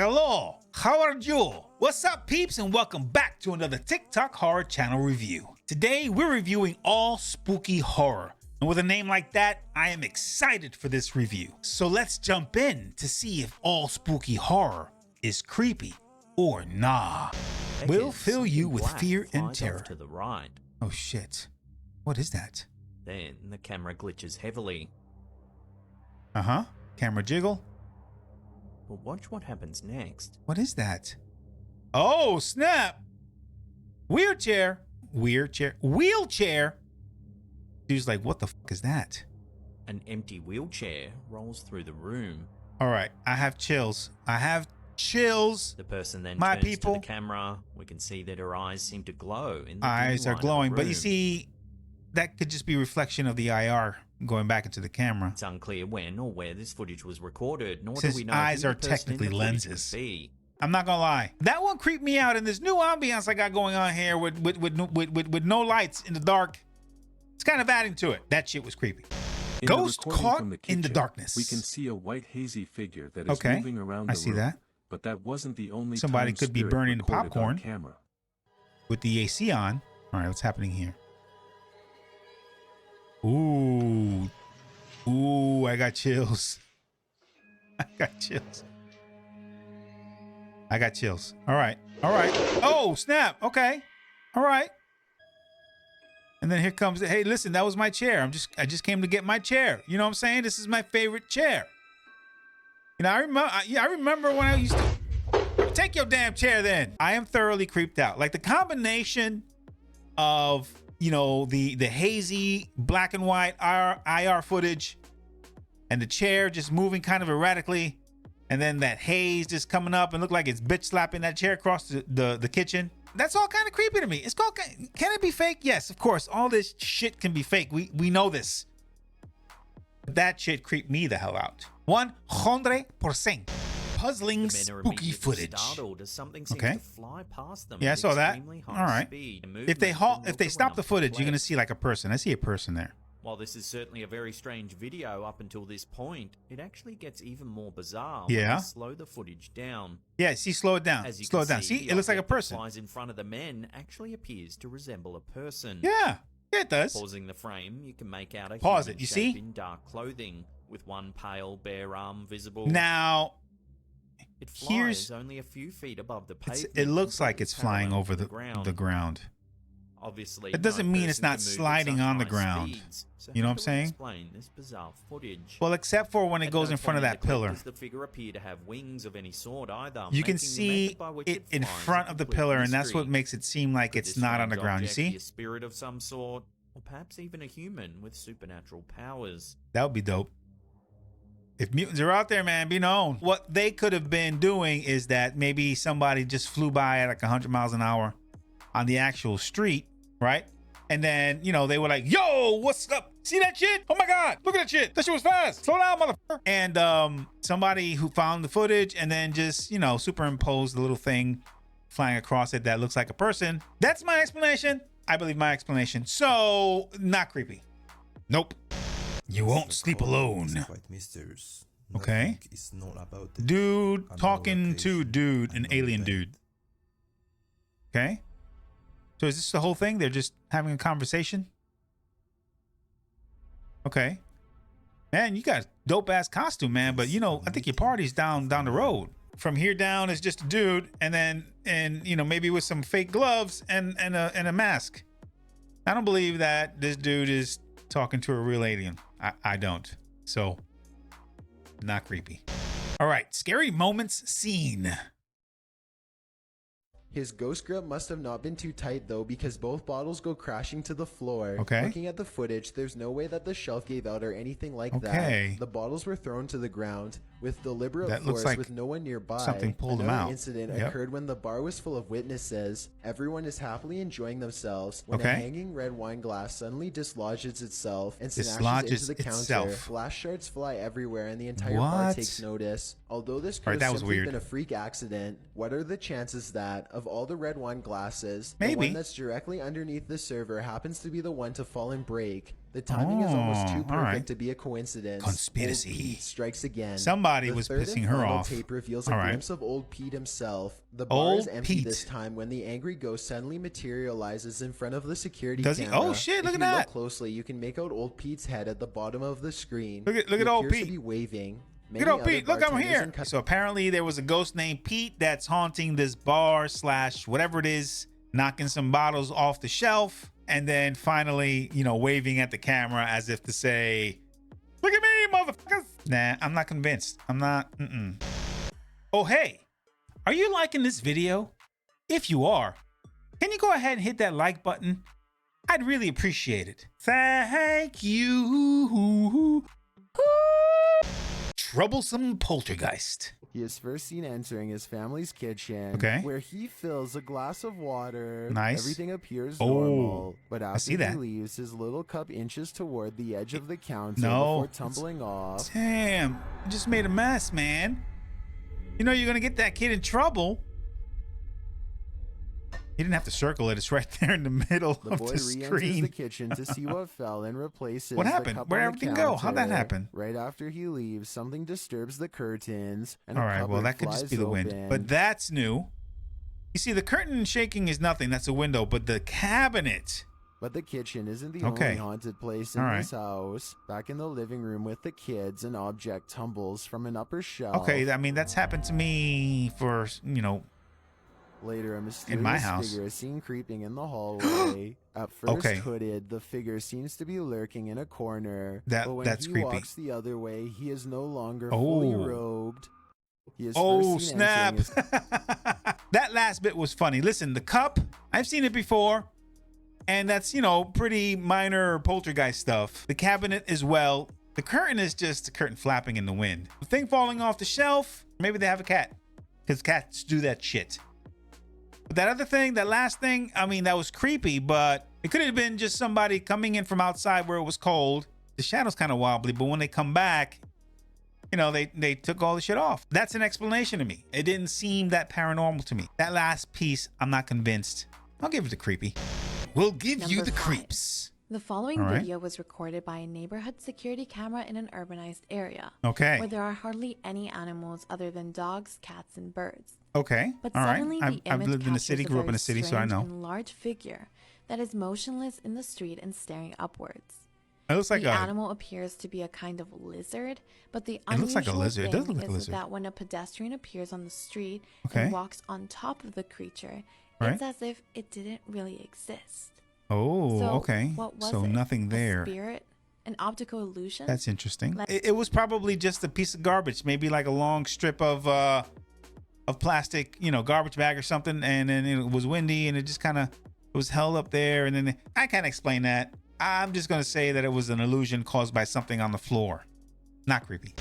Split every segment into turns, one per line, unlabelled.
Hello, how are you? What's up, peeps, and welcome back to another TikTok horror channel review. Today, we're reviewing Allspookyhorror, and with a name like that, I am excited for this review. So let's jump in to see if Allspookyhorror is creepy or nah. We'll fill you with fear and terror.
To the right.
Oh shit, what is that?
Then the camera glitches heavily.
Camera jiggle.
But watch what happens next.
What is that? Oh, snap. Wheelchair. Dude's like, what the fuck is that?
An empty wheelchair rolls through the room.
All right, I have chills. The
person then
My
turns
people.
to the camera. We can see that her eyes seem to glow. In the
Eyes
dim
are
light of
glowing,
the
but you
room.
see, that could just be a reflection of the IR going back into the camera.
It's unclear when or where this footage was recorded, nor do
Since
we know
eyes
who
are
the person in
technically
the footage
lenses.
would be.
I'm not gonna lie, that one creeped me out. And this new ambiance I got going on here with no lights in the dark, it's kind of adding to it. That shit was creepy.
In
Ghost
the recording
caught
from the
in the
kitchen,
darkness.
We can see a white hazy figure that is
Okay,
moving around
I
the
see
room,
that.
but that wasn't the only
Somebody
time
could be
Spirit
burning the
recorded on
popcorn.
camera.
With the AC on. All right, what's happening here? Ooh, I got chills. I got chills. All right. Oh, snap. Okay. All right. And then here comes hey, listen, that was my chair. I just came to get my chair. You know what I'm saying? This is my favorite chair. You know, I remember when I used to take your damn chair then. I am thoroughly creeped out. Like the combination of, you know, the hazy black and white IR footage and the chair just moving kind of erratically, and then that haze just coming up and look like it's bitch slapping that chair across the kitchen. That's all kind of creepy to me. It's called, can it be fake? Yes, of course. All this shit can be fake. We know this. That shit creeped me the hell out. 100%. Puzzling spooky footage.
Startled as something seems
Okay.
to fly past them
Yeah, I
at
saw that.
extremely
All
high
right.
speed.
If they stop the footage, you're gonna see like a person. I see a person there.
While this is certainly a very strange video up until this point, it actually gets even more bizarre
Yeah.
when you slow the footage down.
Yeah, see, slow it down.
As you
Slow
can
it down. See,
the
it looks like a
object that
person.
flies in front of the men actually appears to resemble a person.
Yeah, it does.
Pausing the frame, you can make out a
Pause
human
it, you
shape
see?
in dark clothing, with one pale, bare arm visible.
Now,
It flies
here's-
only a few feet above the pavement.
it looks
and
like it's flying
parallel
over
to
the ground.
Obviously,
It doesn't
no
mean it's
person
not
can move at
sliding
such
on the
high
ground.
speeds. So
You know
how
what I'm
do we
saying?
Explain this bizarre footage.
Well, except for when it
At
goes
no
in front of
point
that
the clip
pillar.
Does the figure appear to have wings of any sort either?
You can
making the
see
method by which
it in
flies a
front of the
complete
pillar, and that's
mystery.
what makes it seem like
Could
it's
this
not on the
strange
ground. You
object be
see?
a spirit of some sort, or perhaps even a human with supernatural powers.
That would be dope. If mutants are out there, man, be known. What they could have been doing is that maybe somebody just flew by at like 100 miles an hour on the actual street, right? And then, you know, they were like, yo, what's up? See that shit? Oh my God, look at that shit. That shit was fast. Slow down, motherfucker. And somebody who found the footage and then just, you know, superimposed the little thing flying across it that looks like a person. That's my explanation. I believe my explanation. So, not creepy. Nope. You won't sleep alone.
Quite mysterious.
Okay.
Nothing is known about it.
Dude
Another
talking to
location,
dude, an
another
alien
event.
dude. Okay. So is this the whole thing? They're just having a conversation? Okay. Man, you got a dope ass costume, man. But you know, I think your party's down the road. From here down is just a dude, and you know, maybe with some fake gloves and a mask. I don't believe that this dude is talking to a real alien. I don't. So, not creepy. All right, scary moments seen.
His ghost grip must have not been too tight though, because both bottles go crashing to the floor.
Okay.
Looking at the footage, there's no way that the shelf gave out or anything like
Okay.
that. The bottles were thrown to the ground with deliberate
That looks
force
like
with no one nearby.
something pulled them
Another
out.
incident
Yep.
occurred when the bar was full of witnesses. Everyone is happily enjoying themselves when a
Okay.
hanging red wine glass suddenly dislodges itself and
Dislodges
smashes into the
itself.
counter. Glass shards fly everywhere and the entire bar
What?
takes notice. Although this could
Alright,
have
that was
simply
weird.
been a freak accident, what are the chances that, of all the red wine glasses, the
Maybe.
one that's directly underneath the server happens to be the one to fall and break? The timing is almost too
all
perfect
right.
to be a coincidence.
Conspiracy.
Old Pete strikes again.
Somebody
The
was
third
pissing
and
her
final
off.
tape reveals
All
a
right.
glimpse of old Pete himself. The bar
Old
is empty
Pete.
this time when the angry ghost suddenly materializes in front of the security
Does he?
camera.
Oh, shit, look
If
at
you
that.
Look closely, you can make out old Pete's head at the bottom of the screen.
Look at
He
old
appears
Pete.
to be waving.
Look at old Pete. Look, I'm here. So apparently there was a ghost named Pete that's haunting this bar / whatever it is, knocking some bottles off the shelf, and then finally, you know, waving at the camera as if to say, look at me, motherfuckers. Nah, I'm not convinced. I'm not. Oh, hey, are you liking this video? If you are, can you go ahead and hit that like button? I'd really appreciate it. Thank you. Troublesome poltergeist.
He is first seen entering his family's kitchen,
Okay.
where he fills a glass of water.
Nice.
Everything appears
Oh,
normal, but
I
after
see
he
that.
leaves, his little cup inches toward the edge of the counter
No.
before tumbling off.
Damn, you just made a mess, man. You know you're gonna get that kid in trouble. You didn't have to circle it. It's right there in the middle
The
of
boy
the
re-enters the
screen.
kitchen to see what fell and replaces
What
the
happened?
cup
Where'd
on the
everything go? How'd that
counter.
happen?
Right after he leaves, something disturbs the curtains, and
All
a
right, well,
cupboard
that could just
flies
be the wind.
open.
But that's new. You see, the curtain shaking is nothing. That's a window. But the cabinet.
But the kitchen isn't the
Okay.
only haunted place in
All right.
this house. Back in the living room with the kids, an object tumbles from an upper shelf.
Okay, I mean, that's happened to me for, you know,
Later, a mysterious
in my house.
figure is seen creeping in the hallway. At first
Okay.
hooded, the figure seems to be lurking in a corner.
That-
but when
that's
he
creepy.
walks the other way, he is no longer fully
Oh.
robed. He is
Oh,
first seen
snap.
entering
That last bit was funny. Listen, the cup, I've seen it before. And that's, you know, pretty minor poltergeist stuff. The cabinet as well. The curtain is just the curtain flapping in the wind. The thing falling off the shelf, maybe they have a cat. Because cats do that shit. But that other thing, that last thing, I mean, that was creepy, but it could have been just somebody coming in from outside where it was cold. The shadow's kind of wobbly, but when they come back, you know, they took all the shit off. That's an explanation to me. It didn't seem that paranormal to me. That last piece, I'm not convinced. I'll give it to creepy. We'll give you
Number
the
5.
creeps.
The following
All right.
video was recorded by a neighborhood security camera in an urbanized area,
Okay.
where there are hardly any animals other than dogs, cats, and birds.
Okay.
But
All right.
suddenly
I've
the image
lived in a
captures
city, grew up in a city, so I
very
know.
strange and large figure that is motionless in the street and staring upwards.
It looks like
The
a.
animal appears to be a kind of lizard, but the
It looks like a
unusual
lizard. It does
thing
look like a
is
lizard.
that when a pedestrian appears on the street
Okay.
and walks on top of the creature,
Right.
it's as if it didn't really exist.
Oh,
So
okay.
what was
So
it?
nothing there.
A spirit? An optical illusion?
That's interesting.
Like-
It was probably just a piece of garbage, maybe like a long strip of plastic, you know, garbage bag or something, and then it was windy and it just kind of was held up there, and then I can't explain that. I'm just gonna say that it was an illusion caused by something on the floor. Not creepy.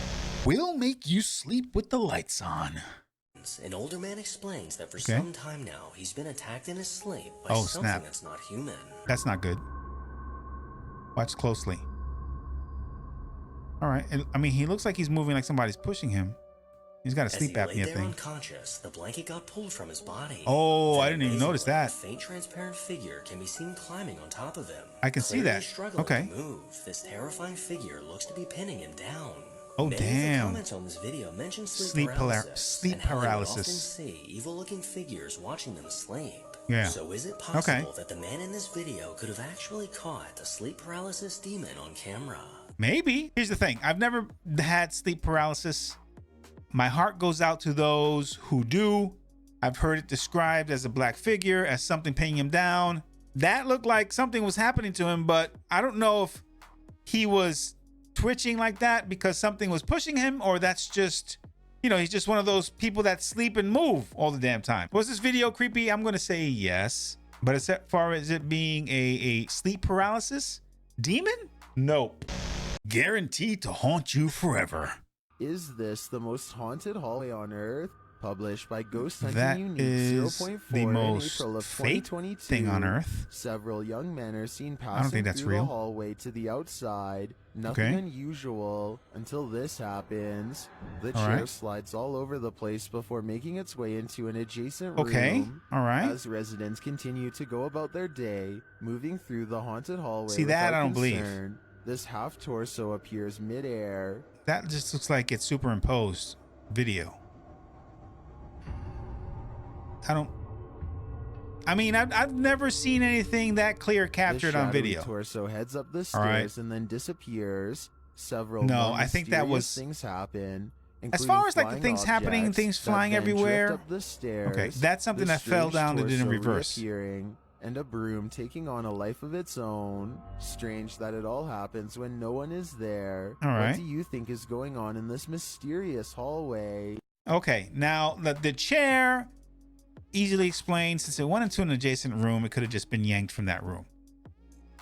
We'll make you sleep with the lights on.
An older man explains that for
Okay.
some time now, he's been attacked in his sleep by
Oh,
something
snap.
that's not human.
That's not good. Watch closely. All right. I mean, he looks like he's moving like somebody's pushing him. He's got a
As he
sleep
lay
apnea
there
thing.
unconscious, the blanket got pulled from his body.
Oh, I
Then
didn't even notice
amazingly,
that.
A faint transparent figure can be seen climbing on top of him.
I can see
Clearly
that.
struggling
Okay.
to move, this terrifying figure looks to be pinning him down.
Oh,
Many of the
damn.
comments on this video mention
Sleep
sleep
paralysis.
paralysis, and how they would often see evil-looking figures watching them sleep.
Yeah.
So is it possible that the man in this video could have actually caught the sleep paralysis demon on camera?
Maybe. Here's the thing. I've never had sleep paralysis. My heart goes out to those who do. I've heard it described as a black figure, as something pinning him down. That looked like something was happening to him, but I don't know if he was twitching like that because something was pushing him, or that's just, you know, he's just one of those people that sleep and move all the damn time. Was this video creepy? I'm going to say yes. But as far as it being a sleep paralysis demon, nope. Guaranteed to haunt you forever.
Is this the most haunted hallway on Earth? Published by Ghost Hunting
That
Unique
is
0.4
the
in
most
April of
fake
2022.
thing on Earth.
Several young men are seen
don't
passing
think that's
through
real.
the hallway to the outside. Nothing
Okay.
unusual until this happens. The
All
chair
right.
slides all over the place before making its way into an adjacent
Okay.
room.
All right.
As residents continue to go about their day, moving through the haunted hallway
See, that
without
I don't believe.
concern. this half torso appears midair.
That just looks like it's superimposed video. I've never seen anything that clear captured on video.
The torso heads up the
All right.
stairs and then disappears. Several
No,
more
I think that was
mysterious things happen.
as far as like the
including
things
flying
happening,
objects
things
that
flying
then drift
everywhere.
up the stairs,
Okay, that's something
the
that fell
strange
down and did in
torso
reverse.
reappearing, and a broom taking on a life of its own. Strange that it all happens when no one is there.
All right.
What do you think is going on in this mysterious hallway?
Okay, now the chair easily explained, since it went into an adjacent room, it could have just been yanked from that room.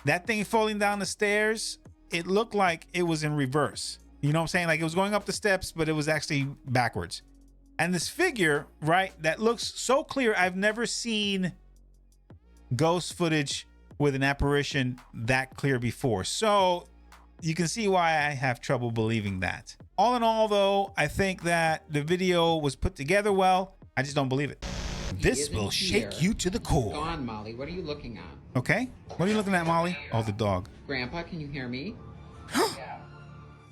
That thing falling down the stairs, it looked like it was in reverse. You know what I'm saying? Like it was going up the steps, but it was actually backwards. And this figure, right, that looks so clear. I've never seen ghost footage with an apparition that clear before. So you can see why I have trouble believing that. All in all, though, I think that the video was put together well. I just don't believe it. This will shake you to the core.
Go on, Molly. What are you looking at?
Okay. What are you looking at, Molly? Oh, the dog.
Grandpa, can you hear me?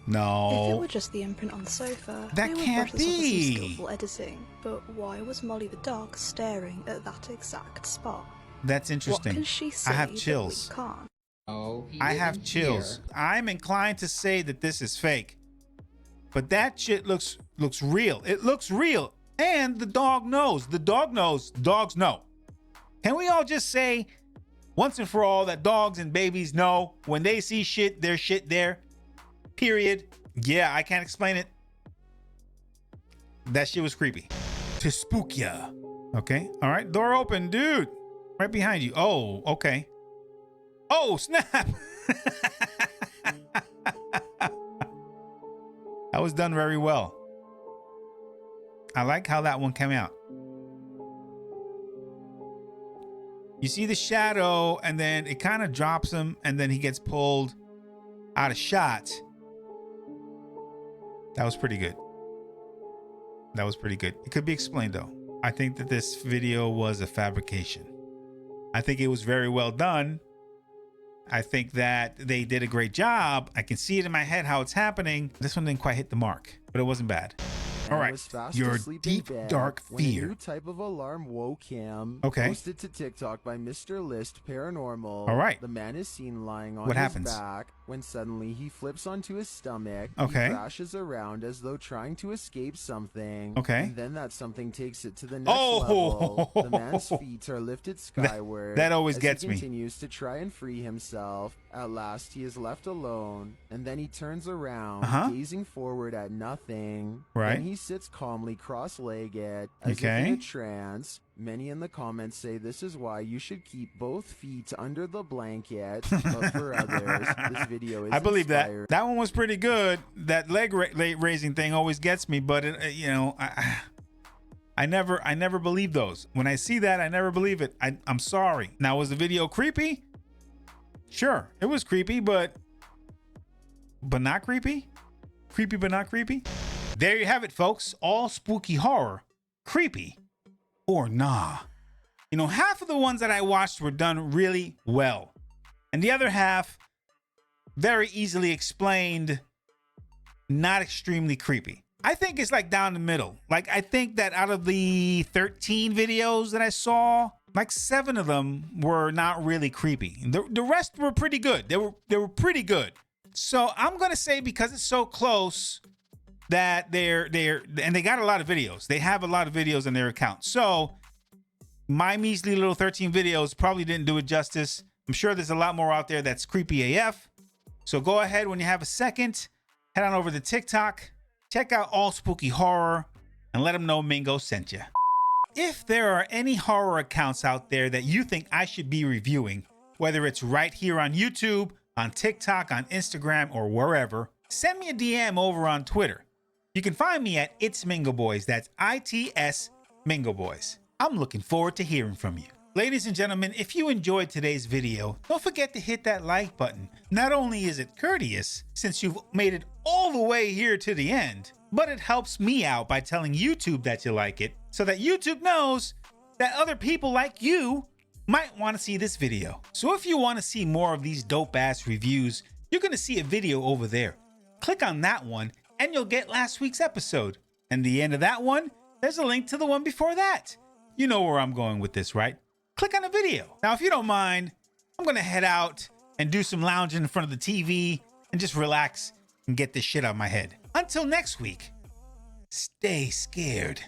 No.
If it were just the imprint on the sofa,
That
they would
can't
brush this off with some
be.
skillful editing. But why was Molly the dog staring at that exact spot?
That's interesting.
What can she see
I have
that
chills.
we can't?
Oh, he
I have
isn't
chills.
here.
I'm inclined to say that this is fake. But that shit looks real. It looks real. And the dog knows. The dog knows. Dogs know. Can we all just say once and for all that dogs and babies know when they see shit, there's shit there? Period. Yeah, I can't explain it. That shit was creepy. To spook ya. Okay. All right. Door open, dude. Right behind you. Oh, okay. Oh, snap. That was done very well. I like how that one came out. You see the shadow, and then it kind of drops him, and then he gets pulled out of shot. That was pretty good. That was pretty good. It could be explained, though. I think that this video was a fabrication. I think it was very well done. I think that they did a great job. I can see it in my head how it's happening. This one didn't quite hit the mark, but it wasn't bad. All right,
Was fast
your
asleep in
deep,
bed
dark
when a
fear.
new type of alarm woke him.
Okay.
Posted to TikTok by Mr. List Paranormal.
All right.
The man is seen lying on
What
his
happens?
back when suddenly he flips onto his stomach.
Okay.
He crashes around as though trying to escape something.
Okay.
And then that something takes it to the next
Oh!
level. The man's feet are lifted skyward.
that always
as
gets
he
me.
continues to try and free himself. At last, he is left alone, and then he turns around, gazing forward at nothing.
Right.
Then he sits calmly cross-legged, as if
Okay.
in a trance. Many in the comments say this is why you should keep both feet under the blanket. But for others, this video is
I believe
inspired.
that one was pretty good. That leg raising thing always gets me, but I never believe those. When I see that, I never believe it. I'm sorry. Now, was the video creepy? Sure, it was creepy, but not creepy. Creepy, but not creepy. There you have it, folks. All spooky horror, creepy or nah. You know, half of the ones that I watched were done really well, and the other half very easily explained, not extremely creepy. I think it's like down the middle. Like, I think that out of the 13 videos that I saw, like 7 of them were not really creepy. The rest were pretty good. They were pretty good. So I'm gonna say, because it's so close, that and they got a lot of videos. They have a lot of videos on their account. So my measly little 13 videos probably didn't do it justice. I'm sure there's a lot more out there that's creepy AF. So go ahead, when you have a second, head on over to TikTok, check out Allspookyhorror, and let them know Mingo sent you. If there are any horror accounts out there that you think I should be reviewing, whether it's right here on YouTube, on TikTok, on Instagram, or wherever, send me a DM over on Twitter. You can find me at It's MingoBoys. That's ITS MingoBoys. I'm looking forward to hearing from you. Ladies and gentlemen, if you enjoyed today's video, don't forget to hit that like button. Not only is it courteous, since you've made it all the way here to the end, but it helps me out by telling YouTube that you like it, so that YouTube knows that other people like you might want to see this video. So if you want to see more of these dope ass reviews, you're going to see a video over there. Click on that one and you'll get last week's episode. And the end of that one, there's a link to the one before that. You know where I'm going with this, right? Click on the video. Now, if you don't mind, I'm going to head out and do some lounging in front of the TV and just relax and get this shit out of my head. Until next week, stay scared.